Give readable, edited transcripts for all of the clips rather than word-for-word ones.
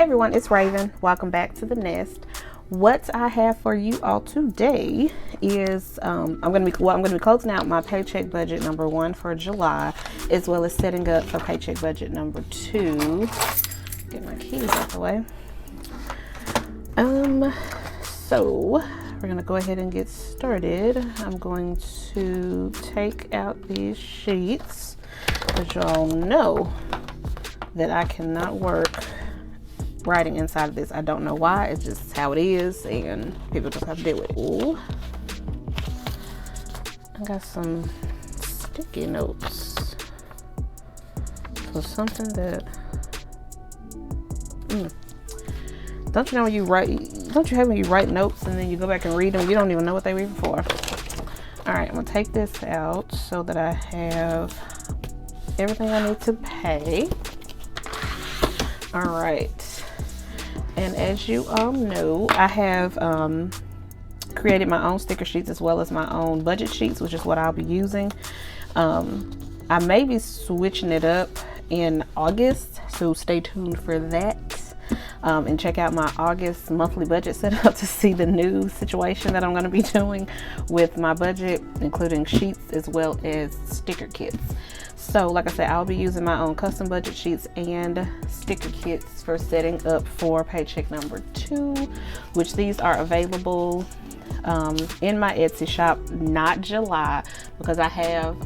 everyone, it's Raven. Welcome back to the Nest. What I have for you all today is I'm going to be closing out my paycheck budget number 1 for July, as well as setting up for paycheck budget number 2. Get my keys out the way. So we're going to go ahead and get started. I'm going to take out these sheets, because y'all know that I cannot work writing inside of this. I don't know why. It's just how it is, and people just have to deal with it. Ooh, I got some sticky notes for something that don't you know when you write? Don't you have when you write notes and then you go back and read them? You don't even know what they were even for. All right, I'm gonna take this out so that I have everything I need to pay. All right. And as you all know, I have created my own sticker sheets as well as my own budget sheets, which is what I'll be using. I may be switching it up in August, so stay tuned for that. And check out my August monthly budget setup to see the new situation that I'm going to be doing with my budget, including sheets as well as sticker kits. So like I said, I'll be using my own custom budget sheets and sticker kits for setting up for paycheck number 2, which these are available in my Etsy shop, not July, because I have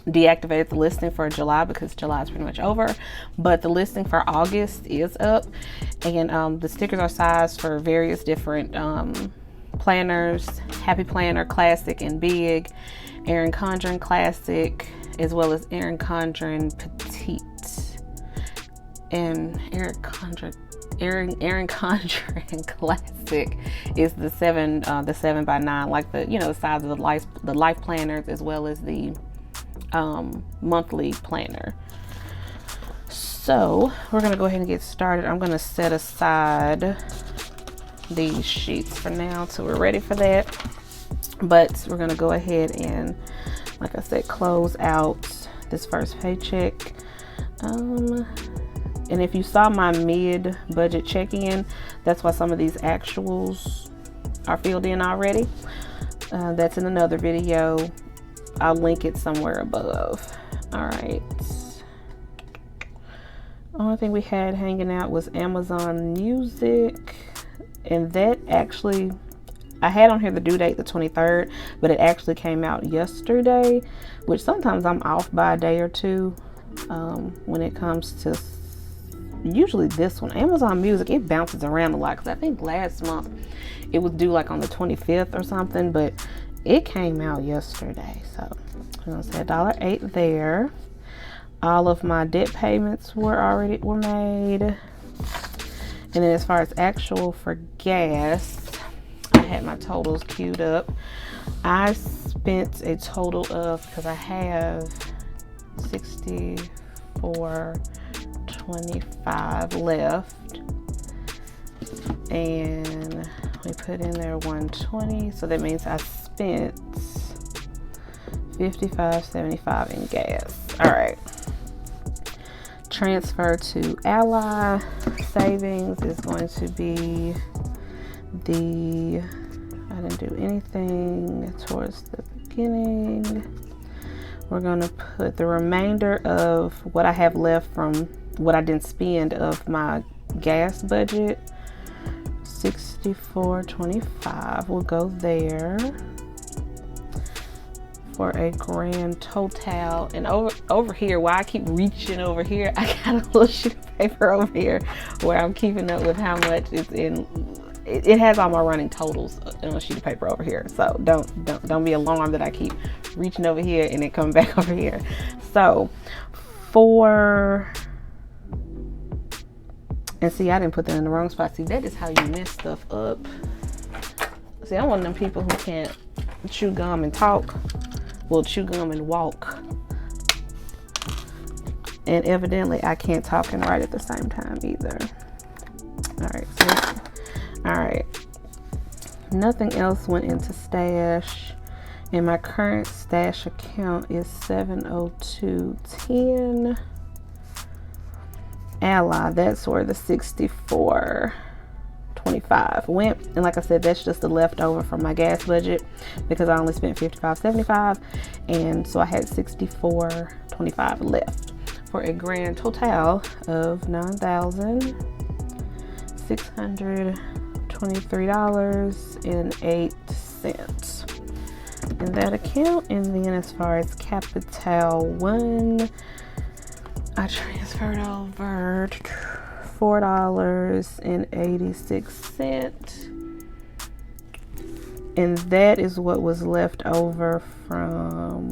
deactivated the listing for July because July is pretty much over, but the listing for August is up, and the stickers are sized for various different planners: Happy Planner, Classic, and Big, Erin Condren Classic, as well as Erin Condren Petite, and Erin Condren Classic is the 7x9, like the size of the life planners, as well as the monthly planner. So we're gonna go ahead and get started. I'm gonna set aside these sheets for now till we're ready for that, but we're gonna go ahead and, like I said, close out this first paycheck. And if you saw my mid-budget check-in, that's why some of these actuals are filled in already. That's in another video. I'll link it somewhere above. All right. Only thing we had hanging out was Amazon Music, and that actually, I had on here the due date the 23rd, but it actually came out yesterday, which sometimes I'm off by a day or two when it comes to usually this one. Amazon Music, it bounces around a lot, because I think last month it was due like on the 25th or something, but it came out yesterday. So I'm gonna say $1.08 there. All of my debt payments were made. And then as far as actual for gas, I had my totals queued up. I spent a total of, because I have $64.25 left, and we put in there $120, so that means I spent $55.75 in gas. All right. Transfer to Ally Savings is going to be I didn't do anything towards the beginning. We're going to put the remainder of what I have left from what I didn't spend of my gas budget, $64.25, will go there for a grand total. And over here, while I keep reaching over here, I got a little sheet of paper over here where I'm keeping up with how much is in. It has all my running totals on a sheet of paper over here, so don't be alarmed that I keep reaching over here and then coming back over here. So and see, I didn't put that in the wrong spot. See, that is how you mess stuff up. See, I'm one of them people who can't chew gum and talk. Well, chew gum and walk. And evidently I can't talk and write at the same time either. All right. Nothing else went into stash. And my current stash account is $702.10. Ally, that's where the $64.25 went. And like I said, that's just the leftover from my gas budget because I only spent $55.75, and so I had $64.25 left for a grand total of $9,623.08 in that account. And then as far as Capital One, I transferred over $4.86, and that is what was left over from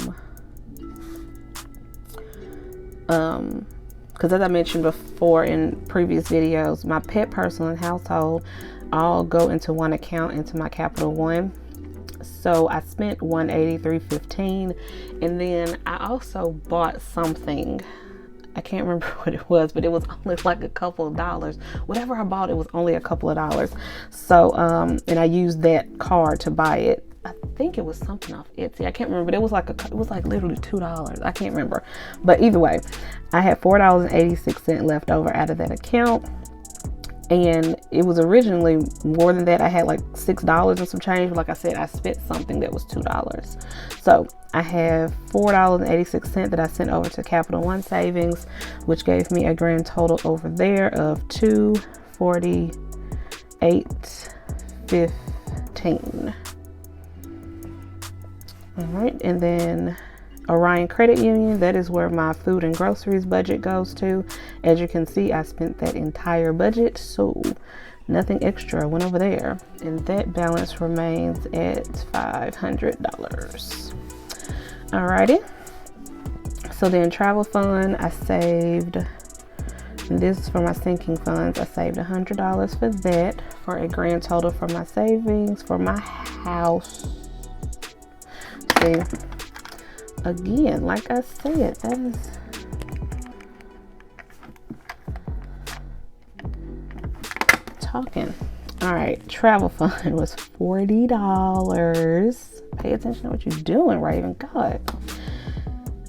because as I mentioned before in previous videos, my pet, personal, and household all go into one account, into my Capital One. So I spent $183.15, and then I also bought something. I can't remember what it was, but it was only like a couple of dollars. Whatever I bought, it was only a couple of dollars. So and I used that card to buy it. I think it was something off Etsy. I can't remember, but it was like literally $2. I can't remember, but either way, I had $4.86 left over out of that account, and it was originally more than that. I had like $6 and some change, but like I said, I spent something that was $2. So I have $4.86 that I sent over to Capital One Savings, which gave me a grand total over there of $248.15. All right, and then Orion Credit Union, that is where my food and groceries budget goes to. As you can see, I spent that entire budget, so nothing extra went over there, and that balance remains at $500. Alrighty, so then travel fund, I saved, and this is for my sinking funds, I saved $100 for that, for a grand total for my savings for my house. See, again, like I said, that is talking. All right, travel fund was $40. Pay attention to what you're doing, Raven. God.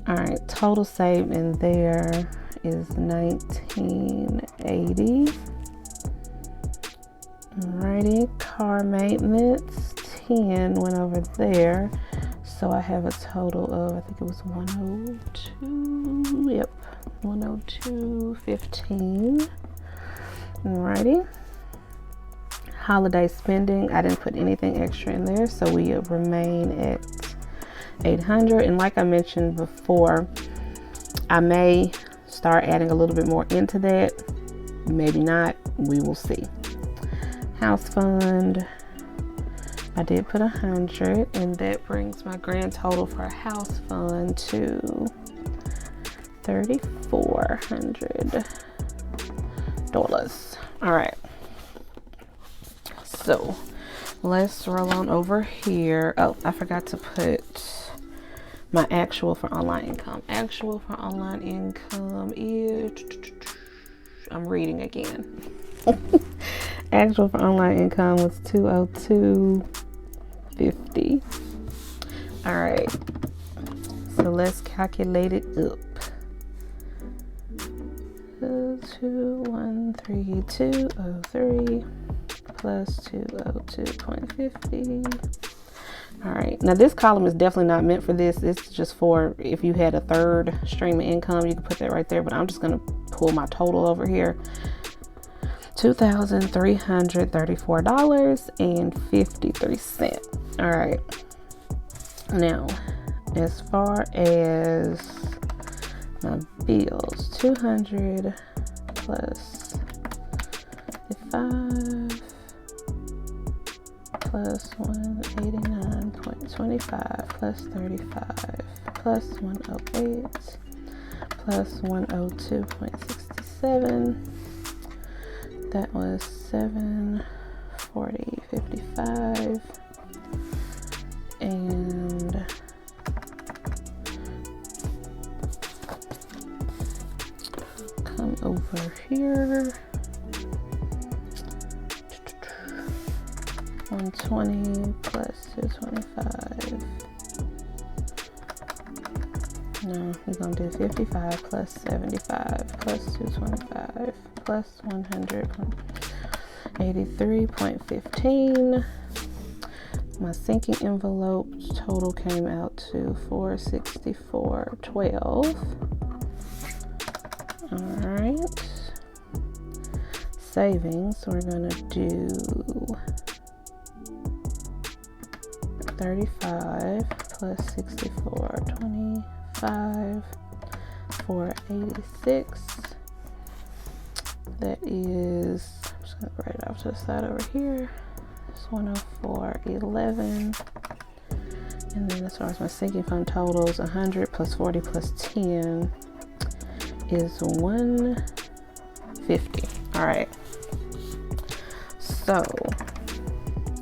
All right, total saved in there is $19.80. Alrighty, car maintenance 10 went over there. So I have a total of, I think it was 102, yep, 102.15. Alrighty. Holiday spending, I didn't put anything extra in there, so we remain at $800. And like I mentioned before, I may start adding a little bit more into that, maybe not, we will see. House fund, I did put 100, and that brings my grand total for a house fund to $3,400. All right, so let's roll on over here. Oh, I forgot to put my actual for online income. Actual for online income is, I'm reading again. Actual for online income was $202.50. All right, so let's calculate it up. 213,203 plus 202.50. All right, now this column is definitely not meant for this. It's just for if you had a third stream of income, you can put that right there, but I'm just gonna pull my total over here. $2,334.53. All right, now as far as my bills, 200 plus 55 plus 189.25 plus 35 plus 108 plus 102.67. That was 740.55, and come over here, 120 plus 225, No, we're gonna do 55 plus 75 plus 225 plus 183.15. My sinking envelope total came out to $464.12. All right. Savings, we're gonna do 35 plus 64, 25, 486. That is, I'm just gonna write it off to the side over here. It's 104.11. And then as far as my sinking fund totals, 100 plus 40 plus 10 is 150. All right. So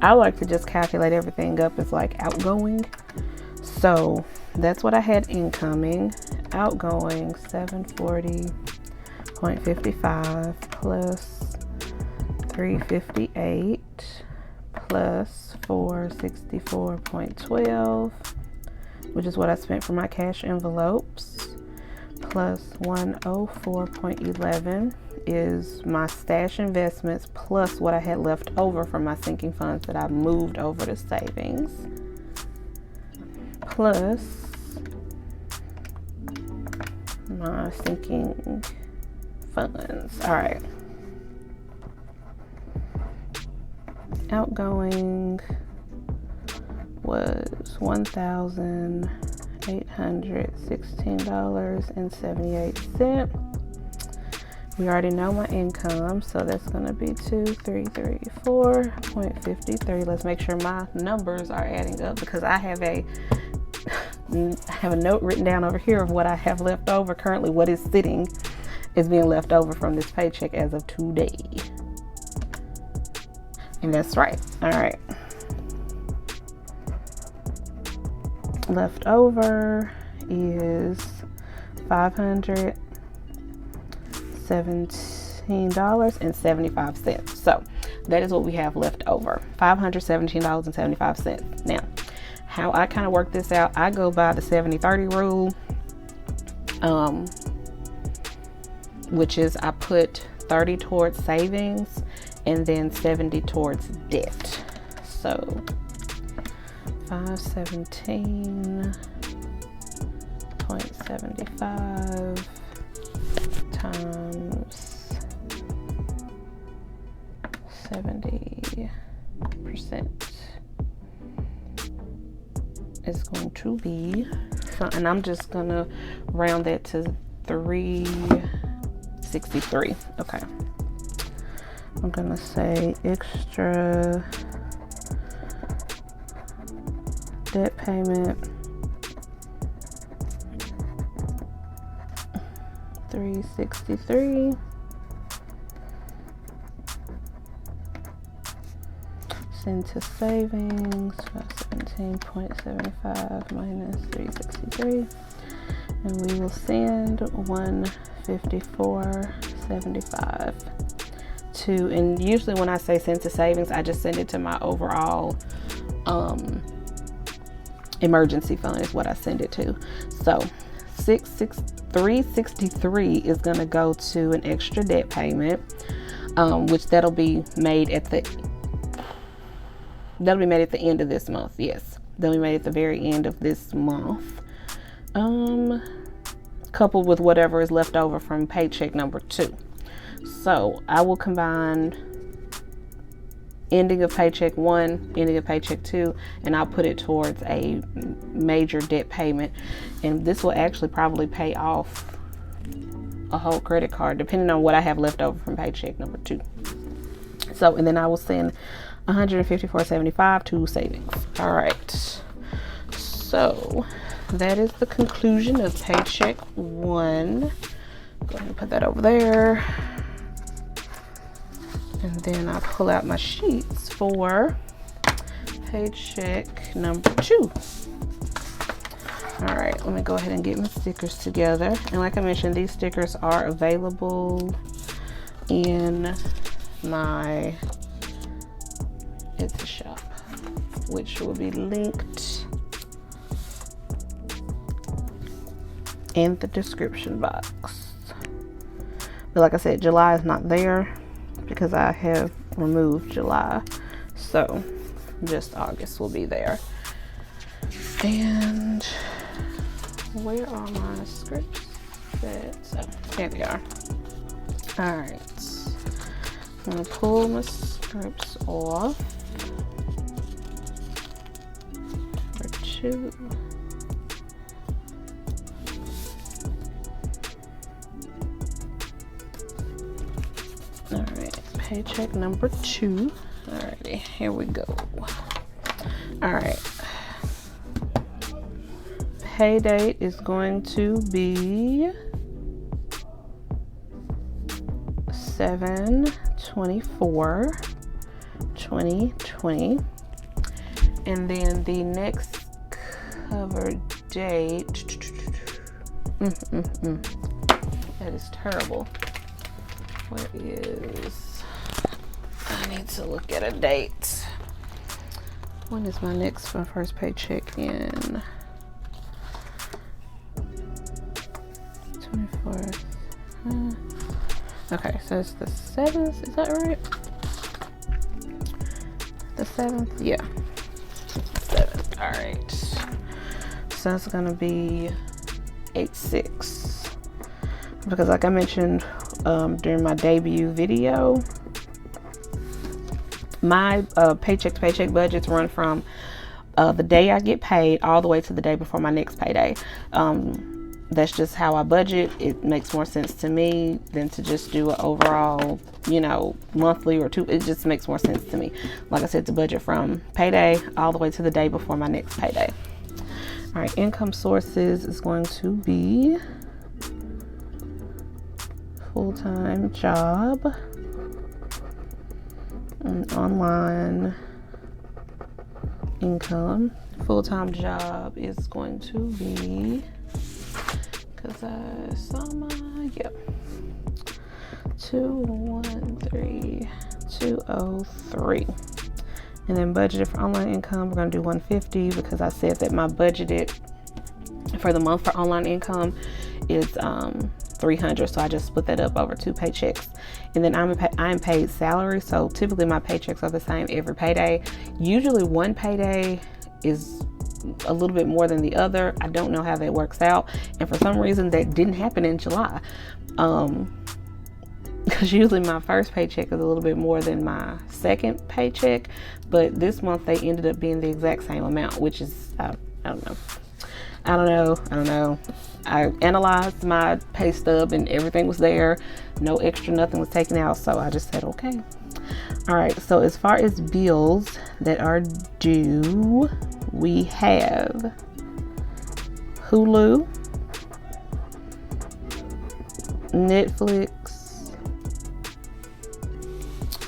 I like to just calculate everything up as like outgoing. So that's what I had incoming. Outgoing 740.55 plus 358 plus 464.12, which is what I spent for my cash envelopes, plus 104.11 is my stash investments plus what I had left over from my sinking funds that I moved over to savings, plus my sinking funds. All right. Outgoing was $1,816.78. We already know my income, so that's going to be 2334.53. Let's make sure my numbers are adding up, because I have a note written down over here of what I have left over. Currently, what is sitting is being left over from this paycheck as of today. And that's right. All right. Left over is $517.75. So that is what we have left over, $517.75. Now, how I kind of work this out, I go by the 70-30 rule, which is I put 30 towards savings and then 70 towards debt. So 517.75 times 70% is going to be, and I'm just gonna round that to 363. Okay. I'm gonna say extra debt payment 363. Send to savings 17.75 minus 363, and we will send 154.75 to, and usually when I say send to savings, I just send it to my overall emergency fund is what I send it to. So 363 is going to go to an extra debt payment, which that'll be made at the end of this month. Yes, that'll be made at the very end of this month, coupled with whatever is left over from paycheck number 2. So I will combine ending of paycheck 1, ending of paycheck 2, and I'll put it towards a major debt payment. And this will actually probably pay off a whole credit card, depending on what I have left over from paycheck number 2. So, and then I will send 154.75 to savings. All right. So that is the conclusion of paycheck 1. Go ahead and put that over there. And then I'll pull out my sheets for paycheck number 2. All right, let me go ahead and get my stickers together. And like I mentioned, these stickers are available in my Etsy shop, which will be linked in the description box. But like I said, July is not there because I have removed July. So just August will be there. And where are my scripts? Oh, there they are. All right. I'm gonna pull my scripts off for 2. All right, paycheck number 2. Alrighty, here we go. All right. Pay date is going to be 7/24/2020, and then the next cover date. That is terrible. Where is? I need to look at a date. When is my first paycheck in? 24th. Okay, so it's the 7th. Is that right? The 7th? Yeah. 7th. All right. So it's gonna be 8/6, because like I mentioned during my debut video, my paycheck to paycheck budgets run from the day I get paid all the way to the day before my next payday. That's just how I budget. It makes more sense to me than to just do an overall, monthly or 2. It just makes more sense to me, like I said, to budget from payday all the way to the day before my next payday. All right, income sources is going to be full-time job, and online income. Full-time job is going to be, because I saw my, 213,203. And then budgeted for online income, we're going to do 150, because I said that my budgeted for the month for online income is 300, so I just split that up over 2 paychecks. And then I'm paid salary, so typically my paychecks are the same every payday. Usually one payday is a little bit more than the other. I don't know how that works out, and for some reason that didn't happen in July, because usually my first paycheck is a little bit more than my second paycheck, but this month they ended up being the exact same amount, which is I don't know. I analyzed my pay stub and everything was there. No extra, nothing was taken out. So I just said, okay. All right. So as far as bills that are due, we have Hulu, Netflix,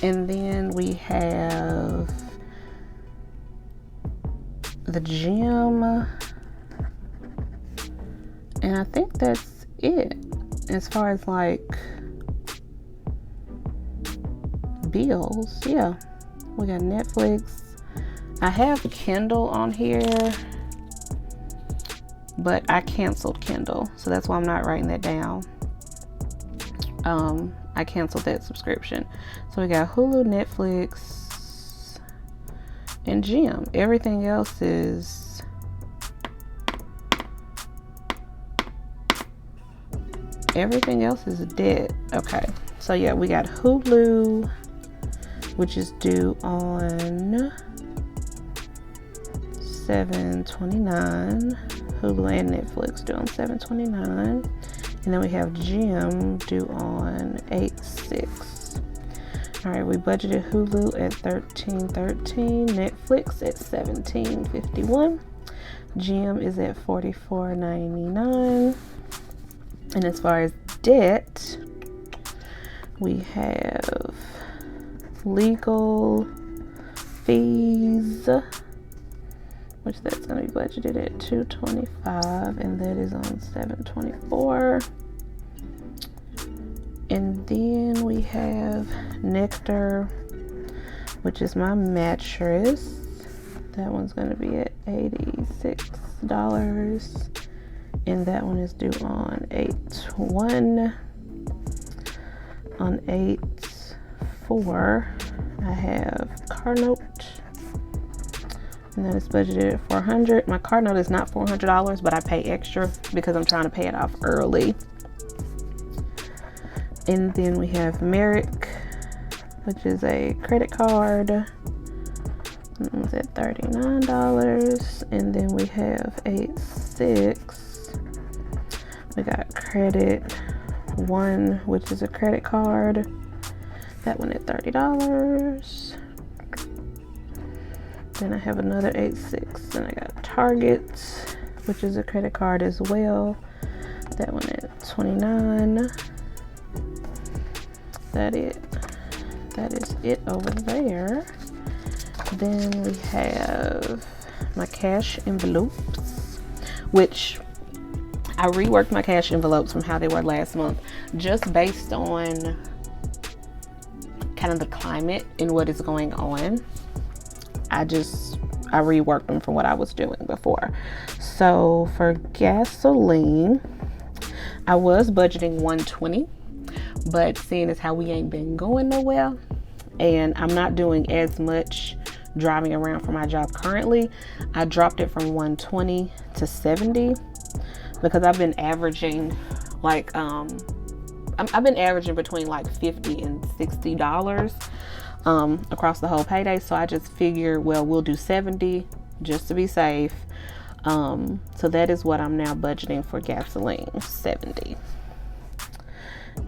and then we have the gym. And I think that's it as far as like bills. Yeah, we got Netflix. I have Kindle on here, but I canceled Kindle, so that's why I'm not writing that down. I canceled that subscription. So we got Hulu, Netflix, and gym. Everything else is dead. Okay, so yeah, we got Hulu, which is due on 7/29. Hulu and Netflix due on 7/29, and then we have gym due on 8/6. All right, we budgeted Hulu at $13.13, Netflix at $17.51, gym is at $44.99. And as far as debt, we have legal fees, which that's going to be budgeted at $225, and that is on 7/24. And then we have Nectar, which is my mattress. That one's going to be at $86. and that one is due on 8/1. On 8/4, I have car note, and that is budgeted at $400. My car note is not $400, but I pay extra because I'm trying to pay it off early. And then we have Merrick, which is a credit card. It's at $39. And then we have 8/6. We got Credit One, which is a credit card. That one at $30. Then I have another 8/6, and I got Target, which is a credit card as well. That one at $29. That is it over there. Then we have my cash envelopes, which I reworked my cash envelopes from how they were last month, just based on kind of the climate and what is going on. I reworked them from what I was doing before. So for gasoline, I was budgeting $120, but seeing as how we ain't been going nowhere, and I'm not doing as much driving around for my job currently, I dropped it from $120 to $70 because I've been averaging like I've been averaging between like $50 and $60 across the whole payday. So I just figured, well, we'll do $70 just to be safe. So that is what I'm now budgeting for gasoline, $70.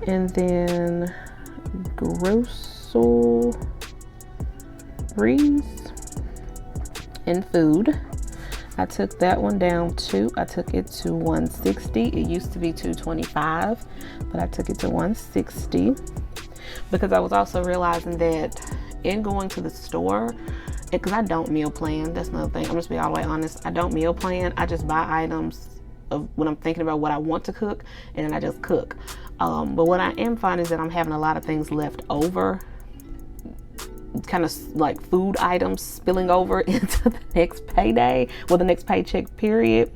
And then groceries and food, I took that one down too. I took it to $160. It used to be $225, but I took it to $160 because I was also realizing that in going to the store, because I don't meal plan. That's another thing. I'm just being all the way honest. I don't meal plan. I just buy items of when I'm thinking about what I want to cook, and then I just cook. But what I am finding is that I'm having a lot of things left over, kind of like food items spilling over into the next payday, the next paycheck period,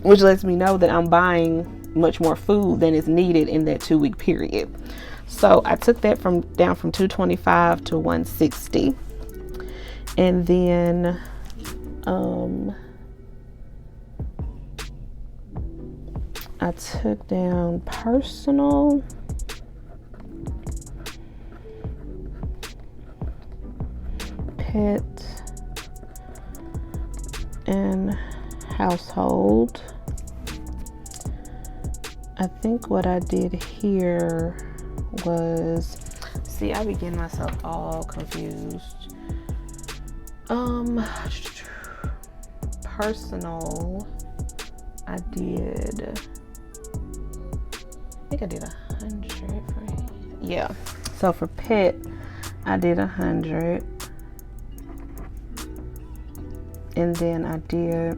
which lets me know that I'm buying much more food than is needed in that 2-week period. So I took that down from $225 to $160. And then I took down personal, pet, and household. I think what I did here was, see, I be getting myself all confused. Personal, I think I did 100 for, yeah. So for pet, I did 100, and then I did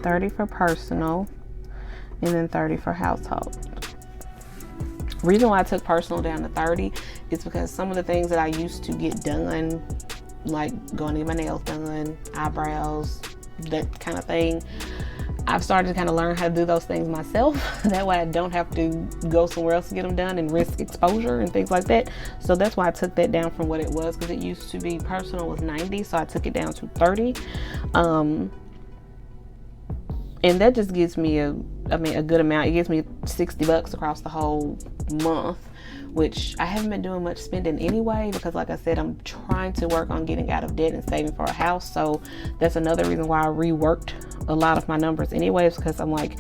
30 for personal, and then 30 for household. Reason why I took personal down to 30 is because some of the things that I used to get done, like going to get my nails done, eyebrows, that kind of thing, I've started to kind of learn how to do those things myself. That way I don't have to go somewhere else to get them done and risk exposure and things like that. So that's why I took that down from what it was, because it used to be personal was 90, so I took it down to 30. And that just gives me a good amount. It gives me $60 across the whole month, which I haven't been doing much spending anyway, because like I said, I'm trying to work on getting out of debt and saving for a house. So that's another reason why I reworked a lot of my numbers anyways, because I'm like,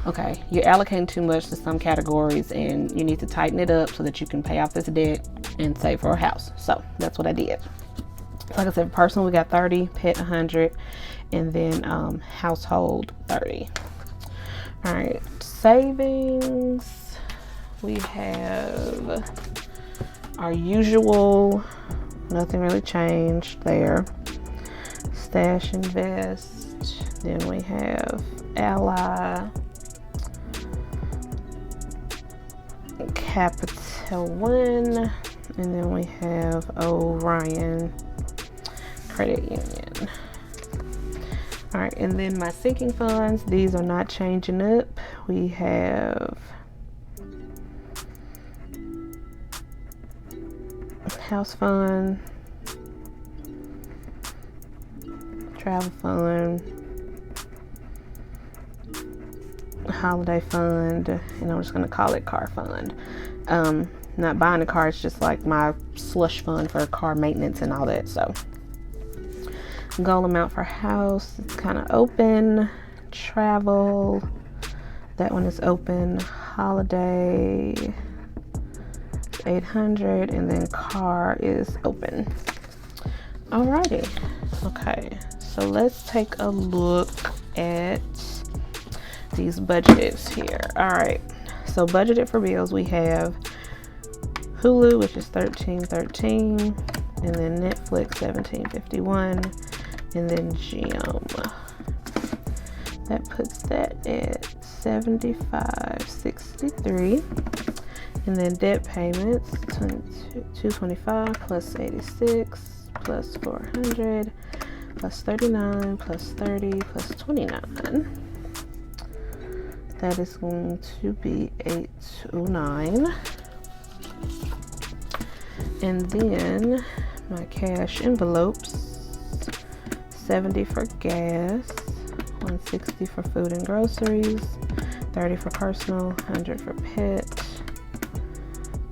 okay, you're allocating too much to some categories and you need to tighten it up so that you can pay off this debt and save for a house. So that's what I did. Like I said, personal, we got 30, pet 100, and then household 30. All right, savings, we have our usual, nothing really changed there. Stash, invest, then we have Ally, Capital One, and then we have Orion Credit Union. All right, and then my sinking funds, these are not changing up. We have house fund, travel fund, holiday fund, and I'm just gonna call it car fund. Not buying a car, it's just like my slush fund for car maintenance and all that. So goal amount for house, it's kind of open. Travel, that one is open. Holiday, 800, and then car is open. Alrighty, okay, so let's take a look at these budgets here. All right, so budgeted for bills, we have Hulu, which is $13.13, and then Netflix $17.51, and then Gym. That puts that at $75.63, and then debt payments $225 plus 86 plus 400 plus 39 plus 30 plus 29. That is going to be $809. And then my cash envelopes, $70 for gas, $160 for food and groceries, $30 for personal, $100 for pet,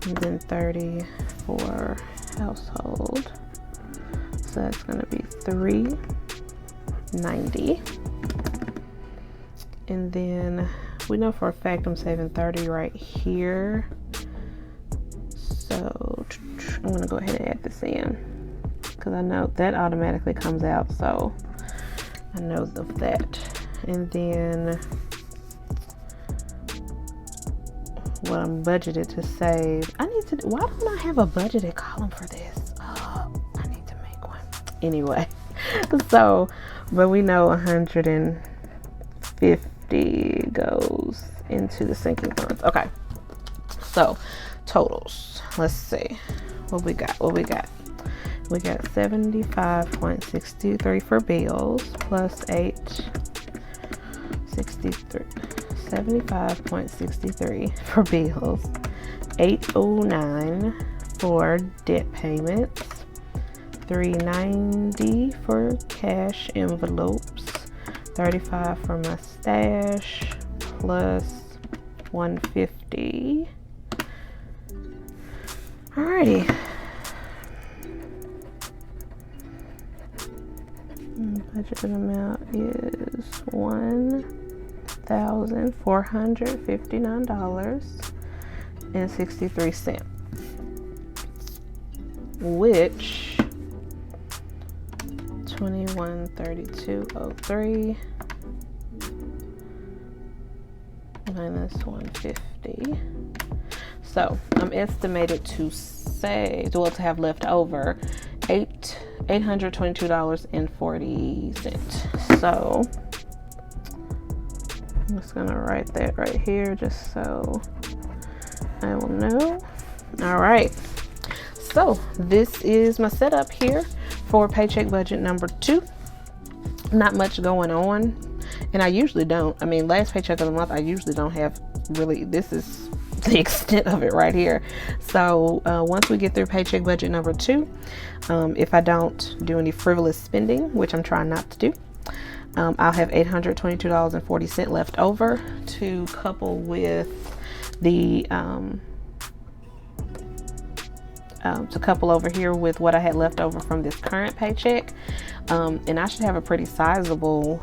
and then $30 for household. So that's going to be $390. And then we know for a fact I'm saving $30 right here. So I'm going to go ahead and add this in because I know that automatically comes out. So I know of that. And then what I'm budgeted to save. Why don't I have a budgeted column for this? Oh, I need to make one. Anyway, so, but we know 150 goes into the sinking funds. Okay, so totals. Let's see what we got. We got 75.63 for bills plus 75.63 for bills, 809 for debt payments, 390 for cash envelopes, 35 for my stash plus 150. Alrighty. Budgeted amount is $1,459.63, which 2132.03 minus 150. So I'm estimated to save, well, to have left over $822.40. So I'm just gonna write that right here just so I will know. All right, so this is my setup here for paycheck budget number 2. Not much going on, and I usually don't. I mean, last paycheck of the month, I usually don't have really. This is the extent of it right here. So once we get through paycheck budget number 2, if I don't do any frivolous spending, which I'm trying not to do, I'll have $822.40 left over to couple with the to couple over here with what I had left over from this current paycheck, and I should have a pretty sizable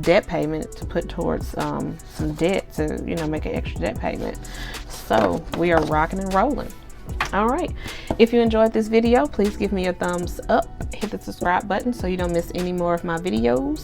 debt payment to put towards some debt to, you know, make an extra debt payment. So we are rocking and rolling. All right, if you enjoyed this video, please give me a thumbs up, hit the subscribe button so you don't miss any more of my videos.